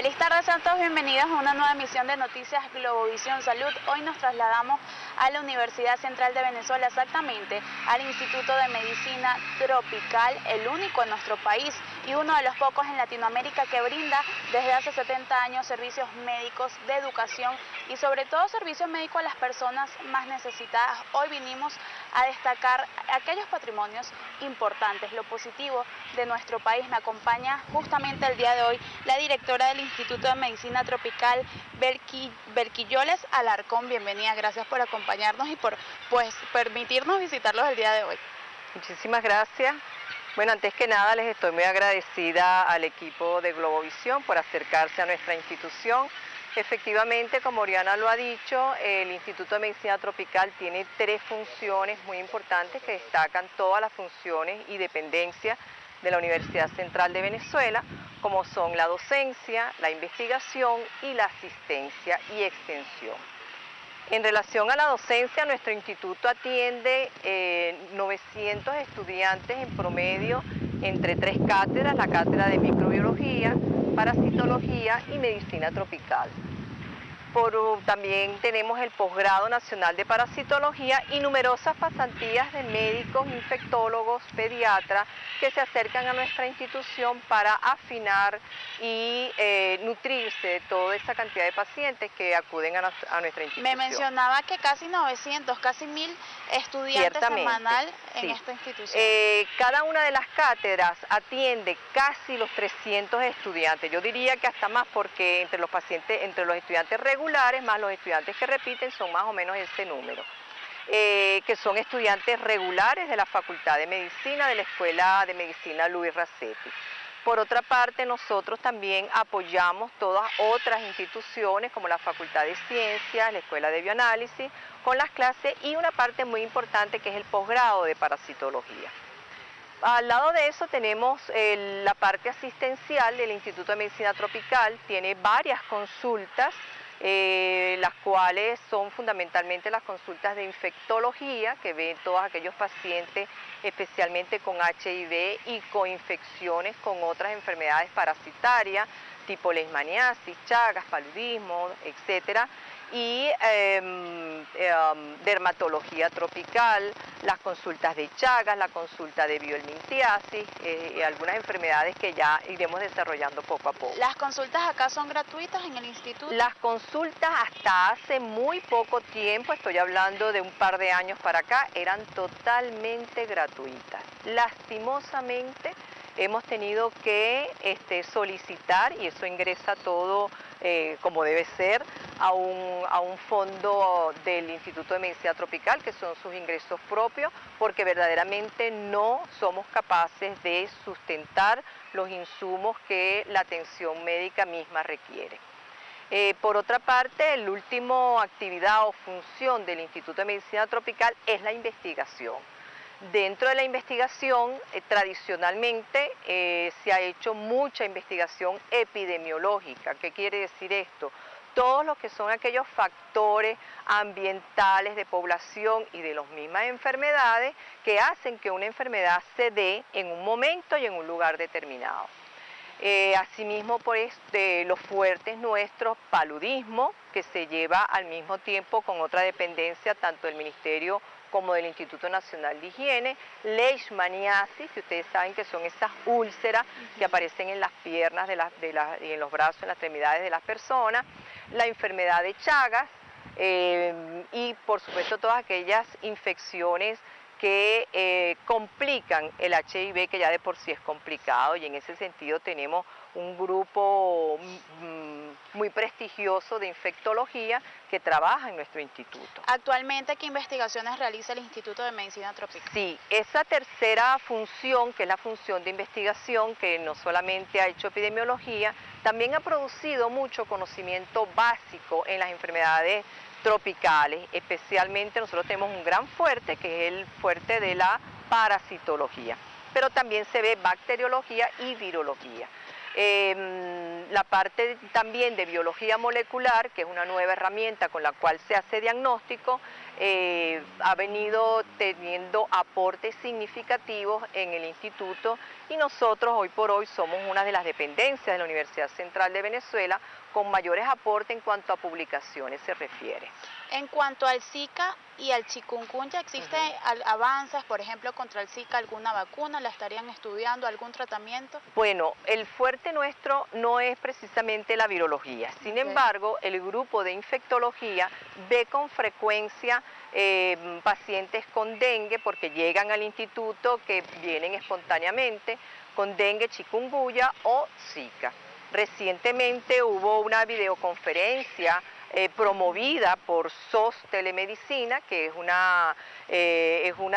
Feliz tarde, sean todos bienvenidos a una nueva emisión de Noticias Globovisión Salud. Hoy nos trasladamos a la Universidad Central de Venezuela, exactamente al Instituto de Medicina Tropical, el único en nuestro país y uno de los pocos en Latinoamérica que brinda desde hace 70 años servicios médicos de educación y sobre todo servicios médicos a las personas más necesitadas. Hoy vinimos a destacar aquellos patrimonios importantes, lo positivo de nuestro país. Me acompaña justamente el día de hoy la directora del Instituto de Medicina Tropical, Berquilloles Alarcón. Bienvenida, gracias por acompañarnos y por permitirnos visitarlos el día de hoy. Muchísimas gracias. Bueno, antes que nada les estoy muy agradecida al equipo de Globovisión por acercarse a nuestra institución. Efectivamente, como Oriana lo ha dicho, el Instituto de Medicina Tropical tiene 3 funciones muy importantes que destacan todas las funciones y dependencias de la Universidad Central de Venezuela, como son la docencia, la investigación y la asistencia y extensión. En relación a la docencia, nuestro instituto atiende 900 estudiantes en promedio entre 3 cátedras, la cátedra de microbiología, parasitología y medicina tropical. También tenemos el posgrado nacional de parasitología y numerosas pasantías de médicos, infectólogos, pediatras que se acercan a nuestra institución para afinar y nutrirse de toda esa cantidad de pacientes que acuden a nuestra institución. Me mencionaba que casi 900, casi 1000 estudiantes semanal en esta institución. Cada una de las cátedras atiende casi los 300 estudiantes. Yo diría que hasta más, porque entre los estudiantes regulares más los estudiantes que repiten son más o menos ese número, que son estudiantes regulares de la Facultad de Medicina de la Escuela de Medicina Luis Racetti. Por otra parte, nosotros también apoyamos todas otras instituciones como la Facultad de Ciencias, la Escuela de Bioanálisis, con las clases y una parte muy importante que es el posgrado de parasitología. Al lado de eso tenemos la parte asistencial del Instituto de Medicina Tropical, tiene varias consultas, las cuales son fundamentalmente las consultas de infectología, que ven todos aquellos pacientes especialmente con HIV y con infecciones con otras enfermedades parasitarias, tipo leishmaniasis, chagas, paludismo, etcétera, y dermatología tropical, las consultas de chagas, la consulta de biohelmintiasis, y algunas enfermedades que ya iremos desarrollando poco a poco. ¿Las consultas acá son gratuitas en el instituto? Las consultas hasta hace muy poco tiempo, estoy hablando de un par de años para acá, eran totalmente gratuitas. Lastimosamente hemos tenido que solicitar, y eso ingresa todo como debe ser, a un fondo del Instituto de Medicina Tropical, que son sus ingresos propios, porque verdaderamente no somos capaces de sustentar los insumos que la atención médica misma requiere. Por otra parte, la última actividad o función del Instituto de Medicina Tropical es la investigación. Dentro de la investigación, tradicionalmente se ha hecho mucha investigación epidemiológica. ¿Qué quiere decir esto? Todos los que son aquellos factores ambientales de población y de las mismas enfermedades que hacen que una enfermedad se dé en un momento y en un lugar determinado. Asimismo, los fuertes nuestros, paludismo, que se lleva al mismo tiempo con otra dependencia tanto del Ministerio como del Instituto Nacional de Higiene, leishmaniasis, que ustedes saben que son esas úlceras que aparecen en las piernas y en los brazos, en las extremidades de las personas, la enfermedad de Chagas y por supuesto todas aquellas infecciones que complican el HIV, que ya de por sí es complicado, y en ese sentido tenemos un grupo muy prestigioso de infectología que trabaja en nuestro instituto. Actualmente, ¿qué investigaciones realiza el Instituto de Medicina Tropical? Sí, esa tercera función, que es la función de investigación, que no solamente ha hecho epidemiología, también ha producido mucho conocimiento básico en las enfermedades tropicales. Especialmente nosotros tenemos un gran fuerte, que es el fuerte de la parasitología, pero también se ve bacteriología y virología. La parte también de biología molecular, que es una nueva herramienta con la cual se hace diagnóstico, ha venido teniendo aportes significativos en el instituto y nosotros hoy por hoy somos una de las dependencias de la Universidad Central de Venezuela con mayores aportes en cuanto a publicaciones se refiere. En cuanto al Zika y al chikungunya, ¿existen avances, por ejemplo, contra el Zika, alguna vacuna? ¿La estarían estudiando, algún tratamiento? Bueno, el fuerte nuestro no es precisamente la virología. Sin embargo, el grupo de infectología ve con frecuencia pacientes con dengue porque llegan al instituto que vienen espontáneamente con dengue, chikungunya o Zika. Recientemente hubo una videoconferencia promovida por SOS Telemedicina, que es una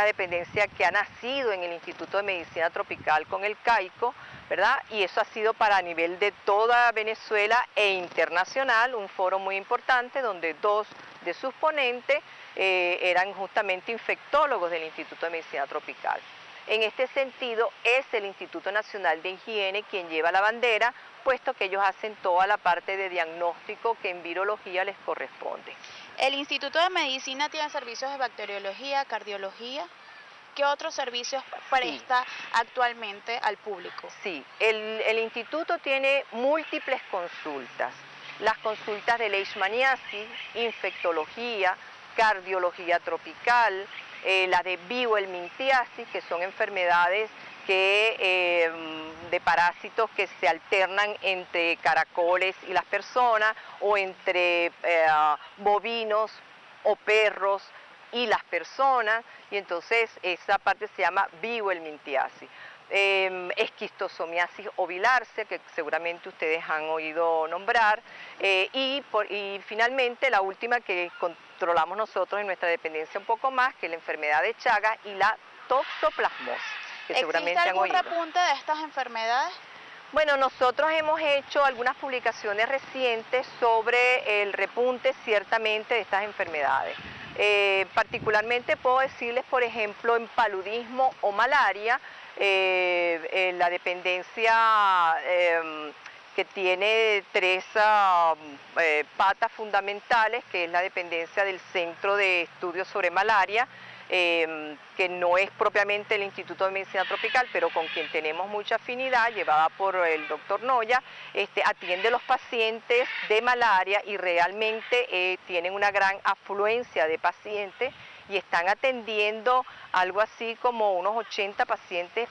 dependencia que ha nacido en el Instituto de Medicina Tropical con el CAICO, ¿verdad? Y eso ha sido para a nivel de toda Venezuela e internacional, un foro muy importante donde dos de sus ponentes eran justamente infectólogos del Instituto de Medicina Tropical. En este sentido, es el Instituto Nacional de Higiene quien lleva la bandera, puesto que ellos hacen toda la parte de diagnóstico que en virología les corresponde. El Instituto de Medicina tiene servicios de bacteriología, cardiología. ¿Qué otros servicios presta actualmente al público? Sí, el instituto tiene múltiples consultas. Las consultas de leishmaniasis, infectología, cardiología tropical, la de biohelmintiasis, que son enfermedades de parásitos que se alternan entre caracoles y las personas o entre bovinos o perros y las personas, y entonces esa parte se llama biohelmintiasis. Esquistosomiasis ovilarse, que seguramente ustedes han oído nombrar, y finalmente la última que controlamos nosotros en nuestra dependencia un poco más, que es la enfermedad de Chagas y la toxoplasmosis, que seguramente han oído. ¿Existe algún repunte de estas enfermedades? Bueno, nosotros hemos hecho algunas publicaciones recientes sobre el repunte ciertamente de estas enfermedades. Particularmente puedo decirles, por ejemplo, en paludismo o malaria, la dependencia que tiene tres patas fundamentales, que es la dependencia del Centro de Estudios sobre Malaria, que no es propiamente el Instituto de Medicina Tropical, pero con quien tenemos mucha afinidad, llevada por el doctor Noya, atiende a los pacientes de malaria y realmente tienen una gran afluencia de pacientes y están atendiendo algo así como unos 80 pacientes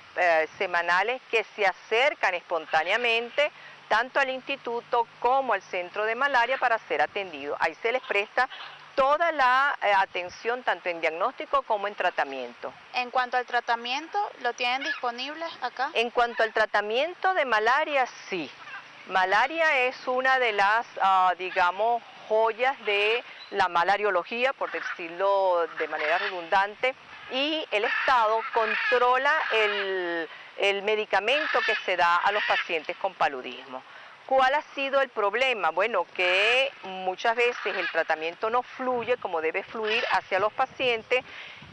semanales que se acercan espontáneamente tanto al instituto como al centro de malaria para ser atendidos. Ahí se les presta toda la atención tanto en diagnóstico como en tratamiento. En cuanto al tratamiento, ¿lo tienen disponible acá? En cuanto al tratamiento de malaria, sí. Malaria es una de las, digamos, joyas de la malariología, por decirlo de manera redundante, y el Estado controla el medicamento que se da a los pacientes con paludismo. ¿Cuál ha sido el problema? Bueno, que muchas veces el tratamiento no fluye como debe fluir hacia los pacientes,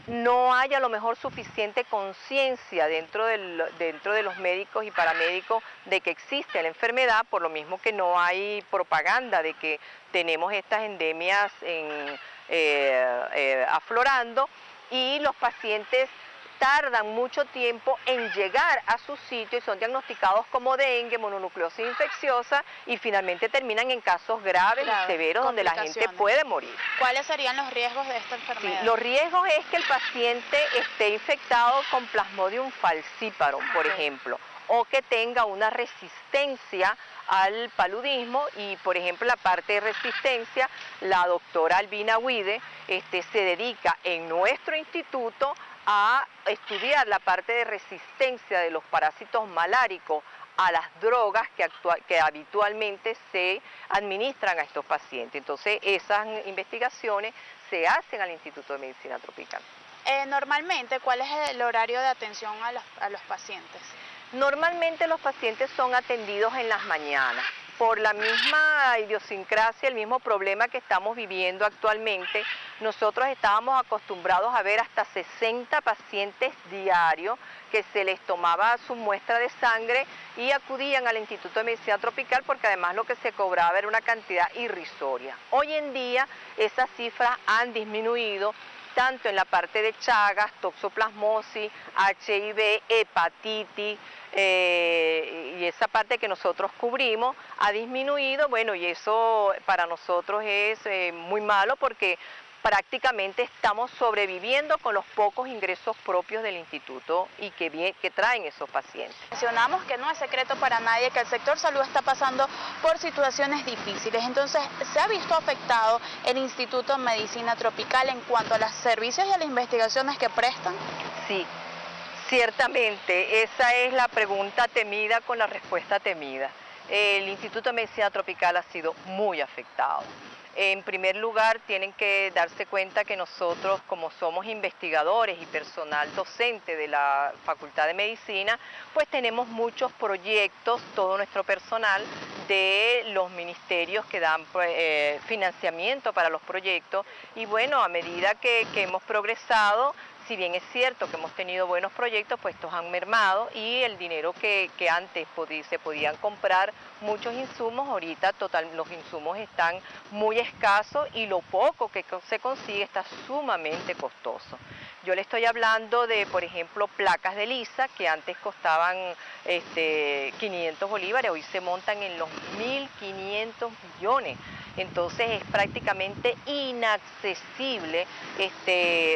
no hay a lo mejor suficiente conciencia dentro de los médicos y paramédicos de que existe la enfermedad, por lo mismo que no hay propaganda de que tenemos estas endemias aflorando y los pacientes tardan mucho tiempo en llegar a su sitio y son diagnosticados como dengue, mononucleosis infecciosa y finalmente terminan en casos graves y severos donde la gente puede morir. ¿Cuáles serían los riesgos de esta enfermedad? Sí, los riesgos es que el paciente esté infectado con Plasmodium falciparum, por ejemplo, o que tenga una resistencia al paludismo y, por ejemplo, la parte de resistencia, la doctora Albina Huide se dedica en nuestro instituto a estudiar la parte de resistencia de los parásitos maláricos a las drogas que habitualmente se administran a estos pacientes. Entonces, esas investigaciones se hacen al Instituto de Medicina Tropical. Normalmente, ¿cuál es el horario de atención a los pacientes? Normalmente los pacientes son atendidos en las mañanas. por la misma idiosincrasia, el mismo problema que estamos viviendo actualmente, nosotros estábamos acostumbrados a ver hasta 60 pacientes diarios que se les tomaba su muestra de sangre y acudían al Instituto de Medicina Tropical porque además lo que se cobraba era una cantidad irrisoria. Hoy en día esas cifras han disminuido tanto en la parte de Chagas, toxoplasmosis, HIV, hepatitis, y esa parte que nosotros cubrimos ha disminuido, bueno, y eso para nosotros es muy malo porque prácticamente estamos sobreviviendo con los pocos ingresos propios del instituto y que traen esos pacientes. Mencionamos que no es secreto para nadie que el sector salud está pasando por situaciones difíciles, entonces ¿se ha visto afectado el Instituto de Medicina Tropical en cuanto a los servicios y a las investigaciones que prestan? Sí, ciertamente, esa es la pregunta temida con la respuesta temida. El Instituto de Medicina Tropical ha sido muy afectado. En primer lugar, tienen que darse cuenta que nosotros, como somos investigadores y personal docente de la Facultad de Medicina, pues tenemos muchos proyectos, todo nuestro personal de los ministerios que dan financiamiento para los proyectos. Y bueno, a medida que hemos progresado, si bien es cierto que hemos tenido buenos proyectos, pues estos han mermado y el dinero que antes se podían comprar muchos insumos, ahorita los insumos están muy escasos y lo poco que se consigue está sumamente costoso. Yo le estoy hablando de, por ejemplo, placas de lisa que antes costaban 500 bolívares, hoy se montan en los 1.500 millones. Entonces es prácticamente inaccesible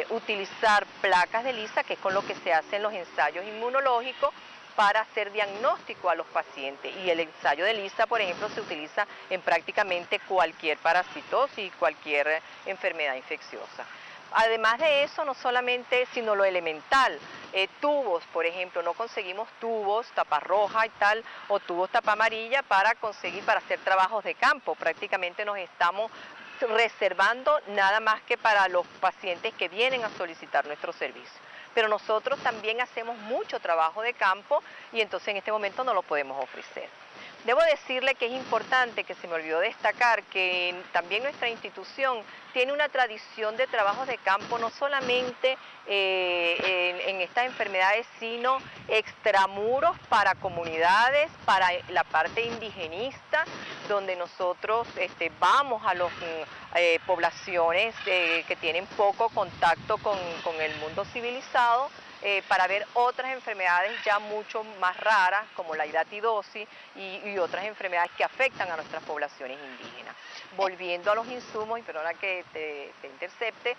utilizar placas de lisa, que es con lo que se hacen los ensayos inmunológicos, para hacer diagnóstico a los pacientes. Y el ensayo de lisa, por ejemplo, se utiliza en prácticamente cualquier parasitosis y cualquier enfermedad infecciosa. Además de eso, no solamente, sino lo elemental, tubos, por ejemplo, no conseguimos tubos tapa roja y tal, o tubos tapa amarilla para hacer trabajos de campo. Prácticamente nos estamos reservando nada más que para los pacientes que vienen a solicitar nuestro servicio. Pero nosotros también hacemos mucho trabajo de campo y entonces en este momento no lo podemos ofrecer. Debo decirle que es importante, que se me olvidó destacar, que también nuestra institución tiene una tradición de trabajos de campo, no solamente en estas enfermedades, sino extramuros para comunidades, para la parte indigenista, donde nosotros vamos a las poblaciones que tienen poco contacto con el mundo civilizado, para ver otras enfermedades ya mucho más raras, como la hidatidosis y otras enfermedades que afectan a nuestras poblaciones indígenas. Volviendo a los insumos, y perdona que te intercepte,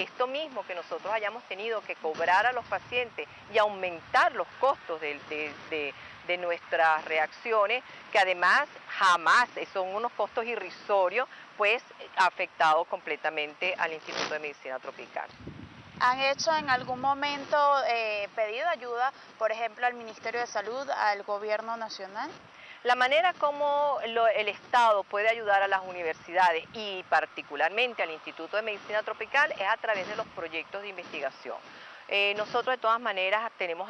esto mismo que nosotros hayamos tenido que cobrar a los pacientes y aumentar los costos de nuestras reacciones, que además jamás son unos costos irrisorios, pues ha afectado completamente al Instituto de Medicina Tropical. ¿Han hecho en algún momento pedido ayuda, por ejemplo, al Ministerio de Salud, al Gobierno Nacional? La manera como el Estado puede ayudar a las universidades y particularmente al Instituto de Medicina Tropical es a través de los proyectos de investigación. Nosotros de todas maneras tenemos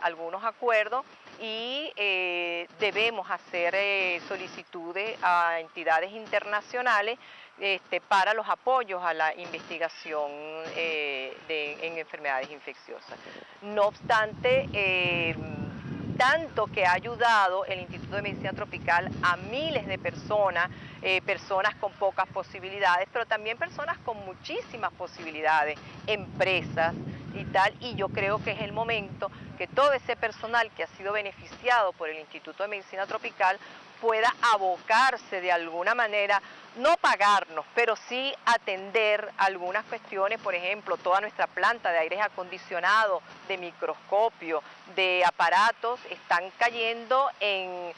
algunos acuerdos y debemos hacer solicitudes a entidades internacionales para los apoyos a la investigación en enfermedades infecciosas. No obstante, tanto que ha ayudado el Instituto de Medicina Tropical a miles de personas, personas con pocas posibilidades, pero también personas con muchísimas posibilidades, empresas y tal, y yo creo que es el momento que todo ese personal que ha sido beneficiado por el Instituto de Medicina Tropical pueda abocarse de alguna manera, no pagarnos, pero sí atender algunas cuestiones, por ejemplo, toda nuestra planta de aires acondicionados, de microscopio, de aparatos, están cayendo en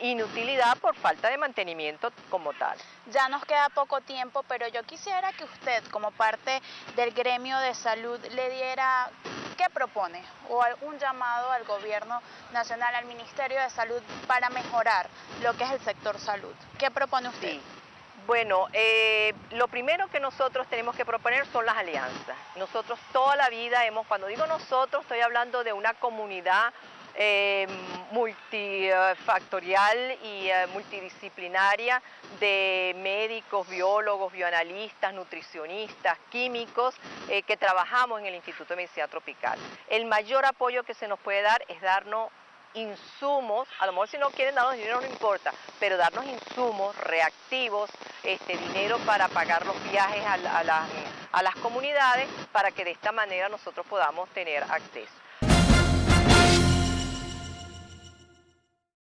inutilidad por falta de mantenimiento como tal. Ya nos queda poco tiempo, pero yo quisiera que usted, como parte del gremio de salud, le diera qué propone o un llamado al Gobierno Nacional, al Ministerio de Salud, para mejorar lo que es el sector salud. ¿Qué propone usted? Sí. Bueno, lo primero que nosotros tenemos que proponer son las alianzas. Nosotros toda la vida cuando digo nosotros, estoy hablando de una comunidad multifactorial y multidisciplinaria de médicos, biólogos, bioanalistas, nutricionistas, químicos que trabajamos en el Instituto de Medicina Tropical. El mayor apoyo que se nos puede dar es darnos insumos, a lo mejor si no quieren darnos dinero no importa, pero darnos insumos, reactivos, dinero para pagar los viajes a las comunidades para que de esta manera nosotros podamos tener acceso.